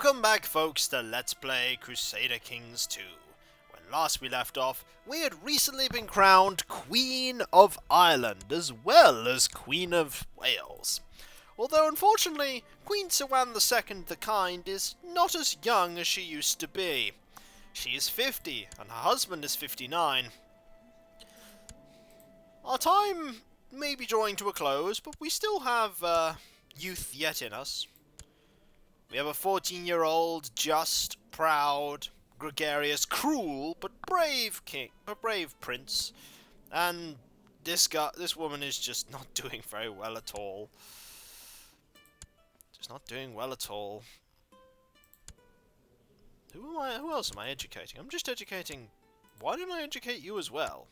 Welcome back, folks, to Let's Play Crusader Kings 2. When last we left off, we had recently been crowned Queen of Ireland, as well as Queen of Wales. Although, unfortunately, Queen Rowand II the Kind is not as young as she used to be. She is 50, and her husband is 59. Our time may be drawing to a close, but we still have youth yet in us. We have a 14-year-old, just, proud, gregarious, cruel, but brave prince. And this woman is just not doing very well at all. Just not doing well at all. Who else am I educating? I'm just educating... Why don't I educate you as well?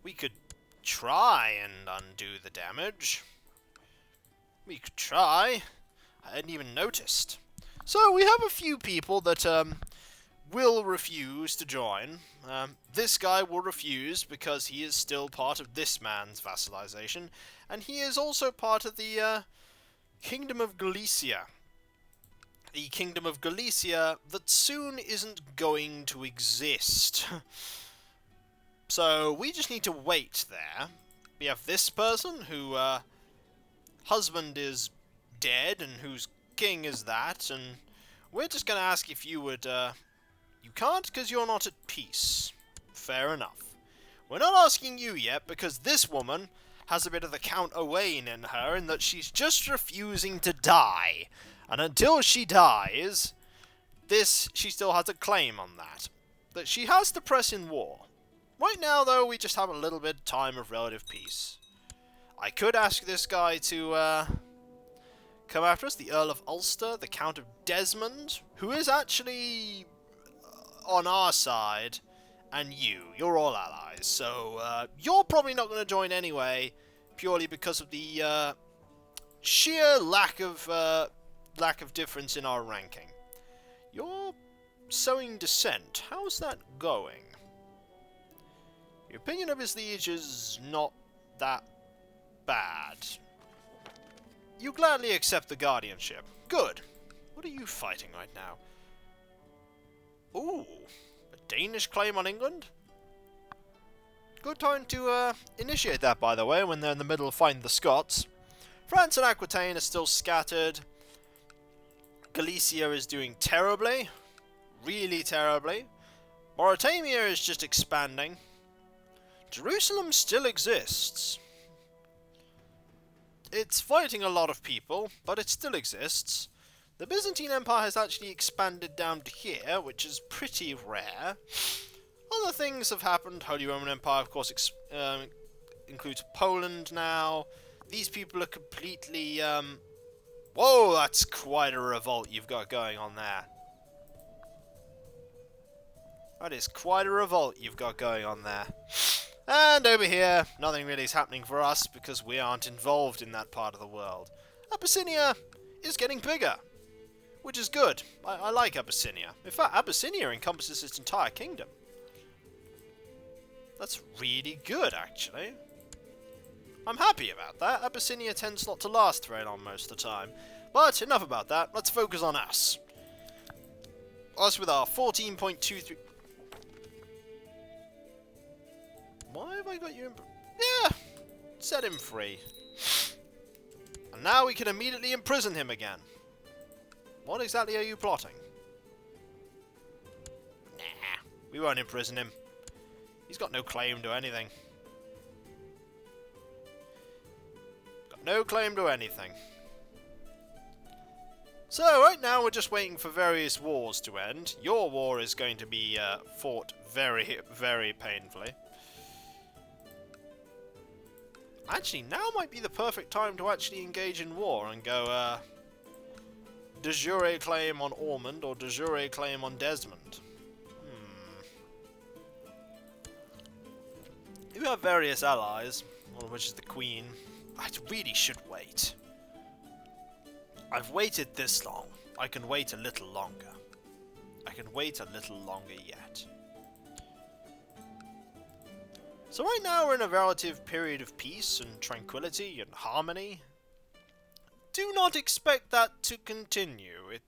We could try and undo the damage. We could try. I hadn't even noticed. So we have a few people that will refuse to join. This guy will refuse because he is still part of this man's vassalization, and he is also part of the Kingdom of Galicia. The Kingdom of Galicia that soon isn't going to exist. So we just need to wait there. We have this person who husband is dead and whose king is that, and we're just going to ask if you would, you can't because you're not at peace. Fair enough. We're not asking you yet because this woman has a bit of the Count Owain in her in that she's just refusing to die, and until she dies, she still has a claim on that. That she has to press in war. Right now, though, we just have a little bit of time of relative peace. I could ask this guy to, come after us, the Earl of Ulster, the Count of Desmond, who is actually on our side, and you're all allies, so you're probably not going to join anyway, purely because of the sheer lack of difference in our ranking. You're sowing dissent. How's that going? Your opinion of his liege is not that bad. You gladly accept the guardianship. Good. What are you fighting right now? Ooh, a Danish claim on England? Good time to initiate that, by the way, when they're in the middle of fighting the Scots. France and Aquitaine are still scattered. Galicia is doing terribly. Really terribly. Mauritania is just expanding. Jerusalem still exists. It's fighting a lot of people, but it still exists. The Byzantine Empire has actually expanded down to here, which is pretty rare. Other things have happened. Holy Roman Empire, of course, includes Poland now. These people are completely... Whoa, that's quite a revolt you've got going on there. That is quite a revolt you've got going on there. And over here, nothing really is happening for us because we aren't involved in that part of the world. Abyssinia is getting bigger, which is good. I like Abyssinia. In fact, Abyssinia encompasses its entire kingdom. That's really good, actually. I'm happy about that. Abyssinia tends not to last very long most of the time. But enough about that. Let's focus on us. Us with our 14.23... Why have I got you in... Yeah! Set him free. And now we can immediately imprison him again. What exactly are you plotting? Nah, we won't imprison him. He's got no claim to anything. Got no claim to anything. So, right now we're just waiting for various wars to end. Your war is going to be fought very, very painfully. Actually, now might be the perfect time to actually engage in war and go, de jure claim on Ormond or de jure claim on Desmond. You have various allies, one of which is the Queen. I really should wait. I've waited this long. I can wait a little longer. I can wait a little longer yet. So right now we're in a relative period of peace and tranquility and harmony. do not expect that to continue.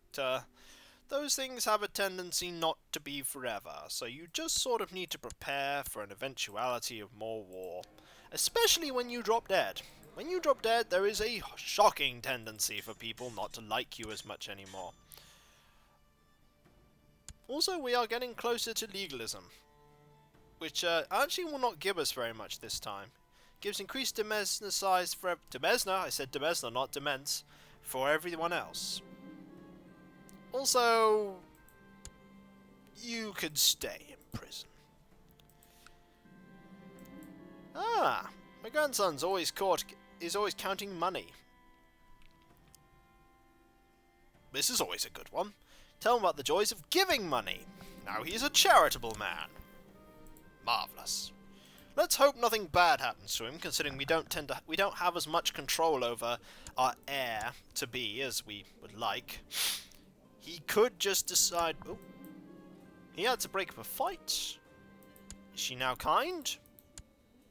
Those things have a tendency not to be forever, so you just sort of need to prepare for an eventuality of more war. Especially when you drop dead. When you drop dead, there is a shocking tendency for people not to like you as much anymore. Also, we are getting closer to legalism, which actually will not give us very much this time. Gives increased demesner size for demesner. I said demesner, not demence, for everyone else. Also, you could stay in prison. Ah, my grandson's is always counting money. This is always a good one. Tell him about the joys of giving money. Now he's a charitable man. Marvellous. Let's hope nothing bad happens to him, considering we don't have as much control over our heir to be as we would like. He could just decide... Oh, he had to break up a fight. Is she now kind?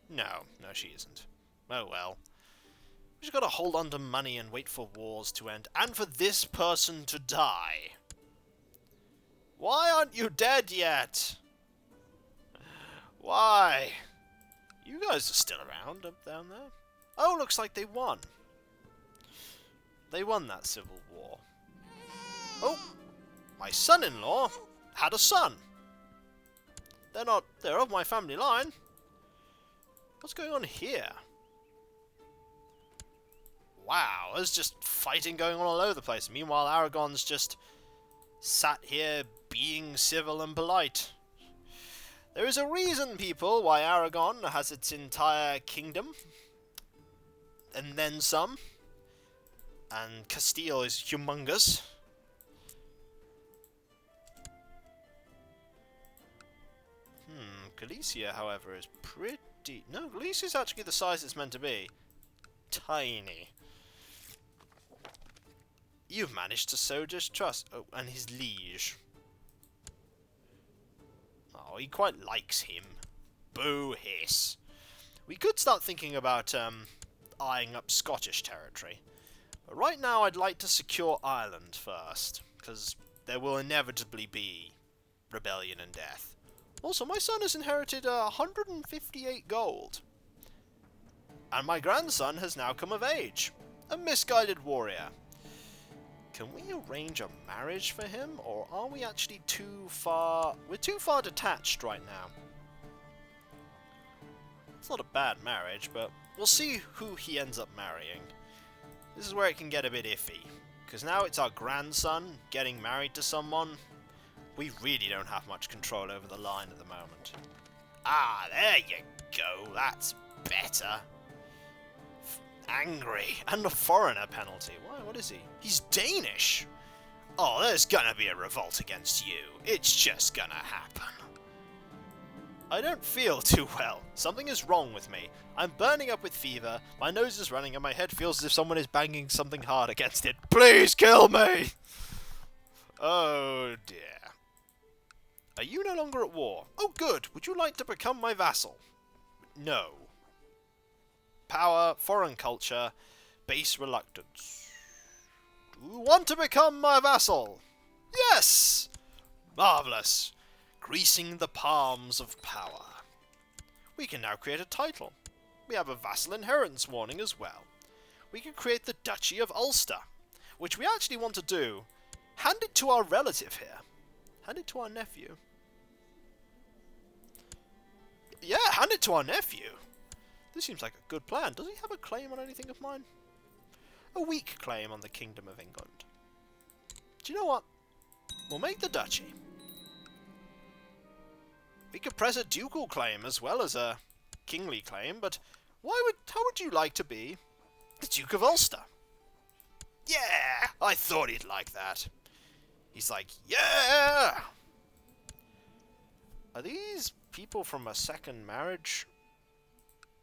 No, she isn't. Oh well. We just gotta hold on to money and wait for wars to end, and for this person to die. Why aren't you dead yet? Why? You guys are still around up down there. Oh, looks like they won. They won that civil war. Oh, my son-in-law had a son. They're of my family line. What's going on here? Wow, there's just fighting going on all over the place. Meanwhile, Aragon's just sat here being civil and polite. There is a reason, people, why Aragon has its entire kingdom. And then some. And Castile is humongous. Galicia, however, is pretty... No, Galicia's actually the size it's meant to be. Tiny. You've managed to sow distrust. Oh, and his liege. Oh, he quite likes him. Boo hiss. We could start thinking about eyeing up Scottish territory. But right now I'd like to secure Ireland first, because there will inevitably be rebellion and death. Also, my son has inherited 158 gold. And my grandson has now come of age. A misguided warrior. Can we arrange a marriage for him, or are we actually too far... We're too far detached right now. It's not a bad marriage, but we'll see who he ends up marrying. This is where it can get a bit iffy. Because now it's our grandson getting married to someone. We really don't have much control over the line at the moment. Ah, there you go. That's better. Angry. And a foreigner penalty. Why? What is he? He's Danish. Oh, there's gonna be a revolt against you. It's just gonna happen. I don't feel too well. Something is wrong with me. I'm burning up with fever, my nose is running, and my head feels as if someone is banging something hard against it. Please kill me! Oh dear. Are you no longer at war? Oh good! Would you like to become my vassal? No. Power, foreign culture, base reluctance. Do you want to become my vassal? Yes! Marvellous. Greasing the palms of power. We can now create a title. We have a vassal inheritance warning as well. We can create the Duchy of Ulster, which we actually want to do. Hand it to our relative here. Hand it to our nephew. Yeah, hand it to our nephew. This seems like a good plan. Does he have a claim on anything of mine? A weak claim on the Kingdom of England. Do you know what? We'll make the duchy. We could press a ducal claim as well as a kingly claim, but how would you like to be the Duke of Ulster? Yeah! I thought he'd like that. He's like, yeah! Are these people from a second marriage?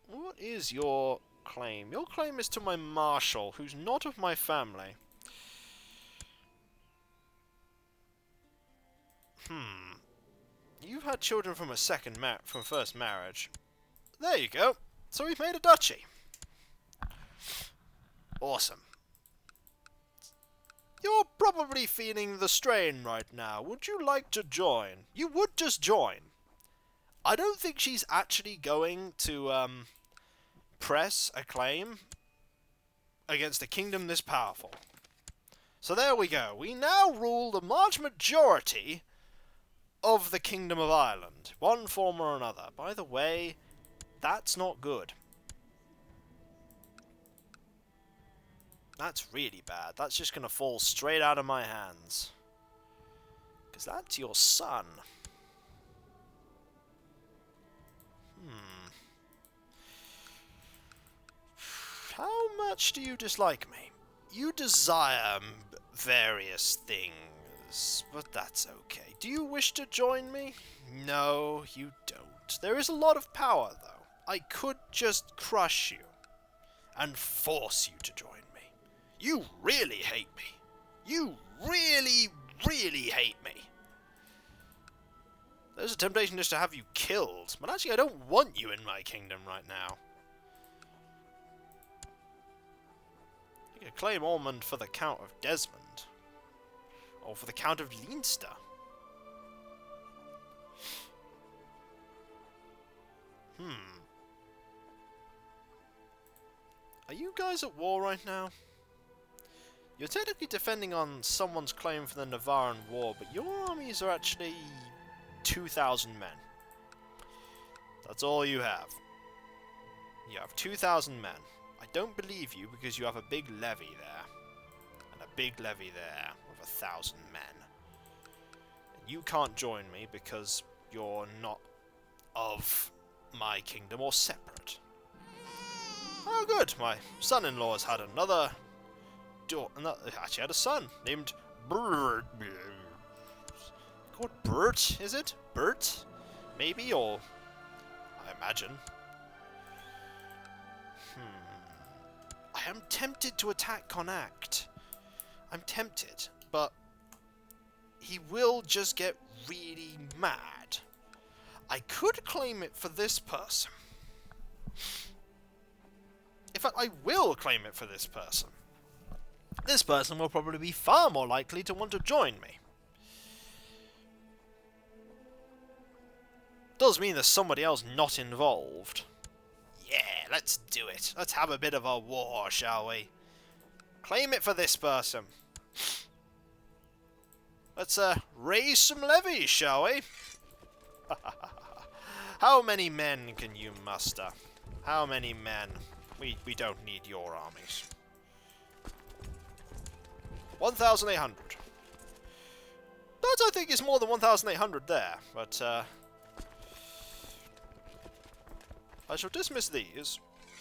What is your claim? Your claim is to my marshal, who's not of my family. You've had children from a first marriage. There you go. So we've made a duchy. Awesome. You're probably feeling the strain right now. Would you like to join? You would just join. I don't think she's actually going to, press a claim against a kingdom this powerful. So there we go. We now rule the large majority of the Kingdom of Ireland, one form or another. By the way, that's not good. That's really bad. That's just going to fall straight out of my hands. Because that's your son. How much do you dislike me? You desire various things, but that's okay. Do you wish to join me? No, you don't. There is a lot of power, though. I could just crush you and force you to join me. You really hate me. You really, really hate me. There's a temptation just to have you killed, but actually I don't want you in my kingdom right now. You could claim Ormond for the Count of Desmond. Or for the Count of Leinster. Are you guys at war right now? You're technically defending on someone's claim for the Navarran War, but your armies are actually 2,000 men. That's all you have. You have 2,000 men. I don't believe you because you have a big levy there. And a big levy there of 1,000 men. And you can't join me because you're not of my kingdom or separate. Oh good, my son-in-law's had another actually had a son named Bert. Called Bert, is it? Bert? Maybe, or I imagine. I am tempted to attack Connacht. I'm tempted, but he will just get really mad. I could claim it for this person. In fact, I will claim it for this person. This person will probably be far more likely to want to join me. Does mean there's somebody else not involved. Yeah, let's do it. Let's have a bit of a war, shall we? Claim it for this person. Let's raise some levies, shall we? How many men can you muster? How many men? We don't need your armies. 1,800. That, I think, is more than 1,800 there, but I shall dismiss these,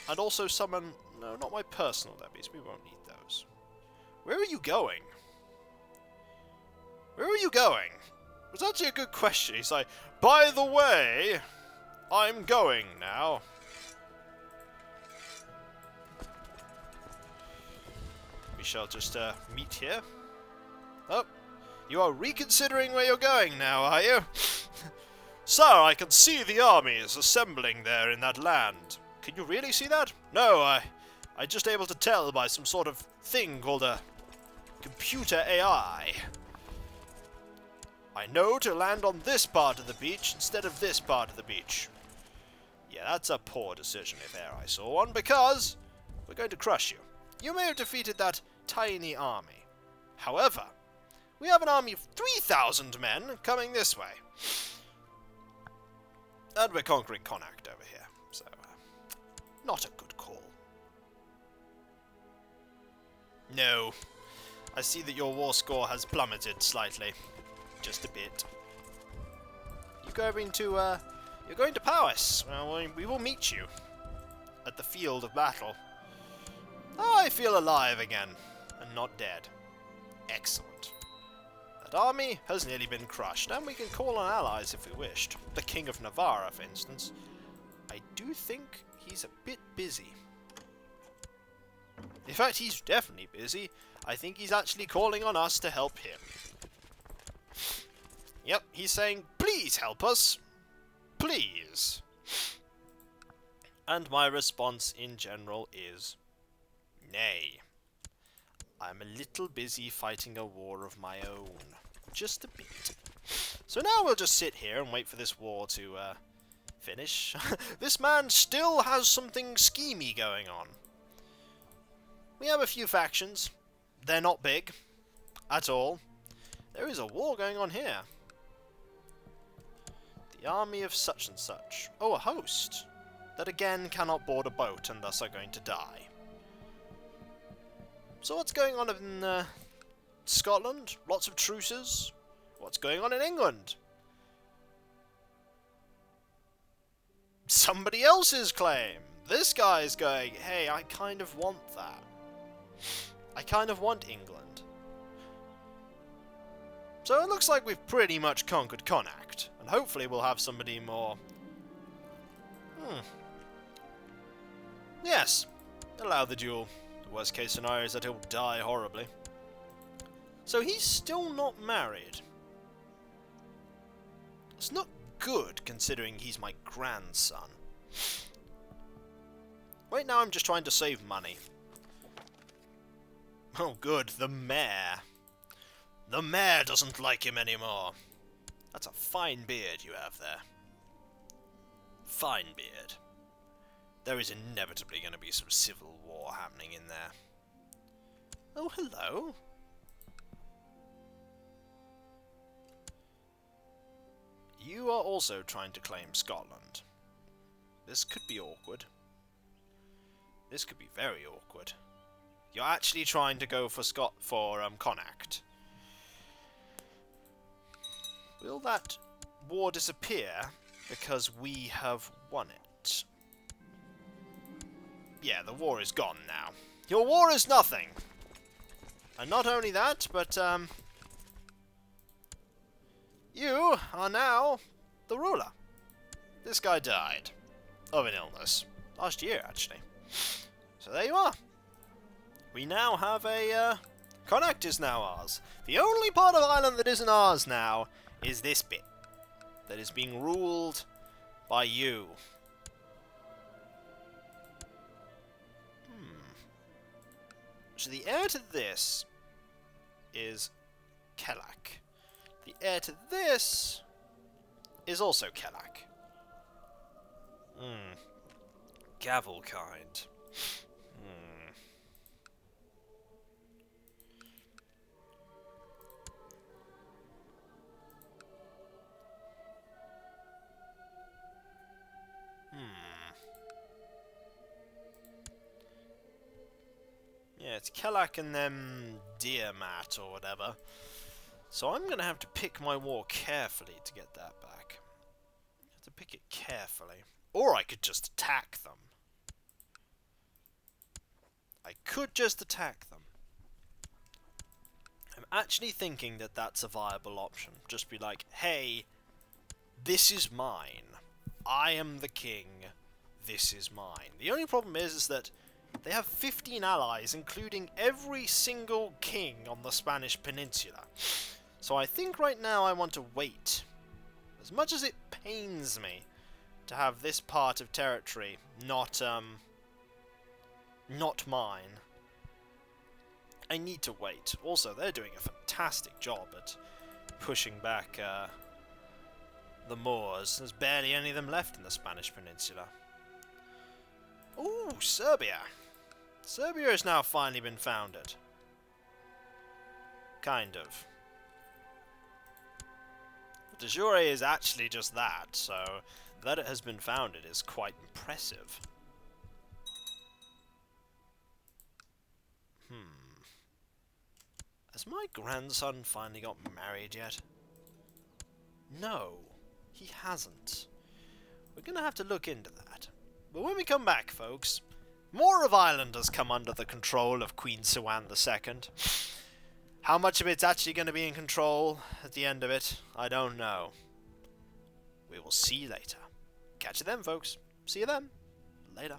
and also summon... No, not my personal levies, we won't need those. Where are you going? Where are you going? It was actually a good question. He's like, by the way, I'm going now. We shall just meet here. Oh, you are reconsidering where you're going now, are you? Sir, I can see the armies assembling there in that land. Can you really see that? No, I'm just able to tell by some sort of thing called a computer AI. I know to land on this part of the beach instead of this part of the beach. Yeah, that's a poor decision if ever I saw one, because we're going to crush you. You may have defeated that tiny army. However, we have an army of 3,000 men coming this way. And we're conquering Connacht over here, so not a good call. No, I see that your war score has plummeted slightly, just a bit. You're going to Powys. Well, we will meet you at the field of battle. Oh, I feel alive again, and not dead. Excellent. That army has nearly been crushed, and we can call on allies if we wished. The King of Navarra, for instance. I do think he's a bit busy. In fact, he's definitely busy. I think he's actually calling on us to help him. Yep, he's saying, please help us. Please. And my response in general is nay. I'm a little busy fighting a war of my own. Just a bit. So now we'll just sit here and wait for this war to finish. This man still has something schemy going on. We have a few factions. They're not big. At all. There is a war going on here. The army of such and such. Oh, a host. That again cannot board a boat and thus are going to die. So what's going on in Scotland? Lots of truces. What's going on in England? Somebody else's claim. This guy's going, hey, I kind of want that. I kind of want England. So it looks like we've pretty much conquered Connacht. And hopefully we'll have somebody more... Yes. Allow the duel. The worst case scenario is that he'll die horribly. So he's still not married. It's not good, considering he's my grandson. Right now I'm just trying to save money. Oh good, the mayor. The mayor doesn't like him anymore. That's a fine beard you have there. Fine beard. There is inevitably going to be some civil war happening in there. Oh, hello. You are also trying to claim Scotland. This could be awkward. This could be very awkward. You're actually trying to go for Connacht. Will that war disappear because we have won it? Yeah, the war is gone now. Your war is nothing. And not only that, but you are now the ruler. This guy died of an illness. Last year, actually. So there you are. We now have a... Connacht is now ours. The only part of Ireland that isn't ours now is this bit. That is being ruled by you. So the heir to this is Kellak. The heir to this is also Kellak. Gavelkind. Yeah, it's Kellak and then Dearmat or whatever. So I'm going to have to pick my war carefully to get that back. I have to pick it carefully. Or I could just attack them. I could just attack them. I'm actually thinking that that's a viable option. Just be like, hey, this is mine. I am the king. This is mine. The only problem is that they have 15 allies, including every single king on the Spanish peninsula. So I think right now I want to wait. As much as it pains me to have this part of territory not mine, I need to wait. Also, they're doing a fantastic job at pushing back the Moors. There's barely any of them left in the Spanish peninsula. Ooh, Serbia. Serbia has now finally been founded. Kind of. De jure is actually just that, so that it has been founded is quite impressive. Has my grandson finally got married yet? No, he hasn't. We're gonna have to look into that. But when we come back, folks, more of Ireland has come under the control of Queen Siwan II. How much of it's actually going to be in control at the end of it, I don't know. We will see later. Catch you then, folks. See you then. Later.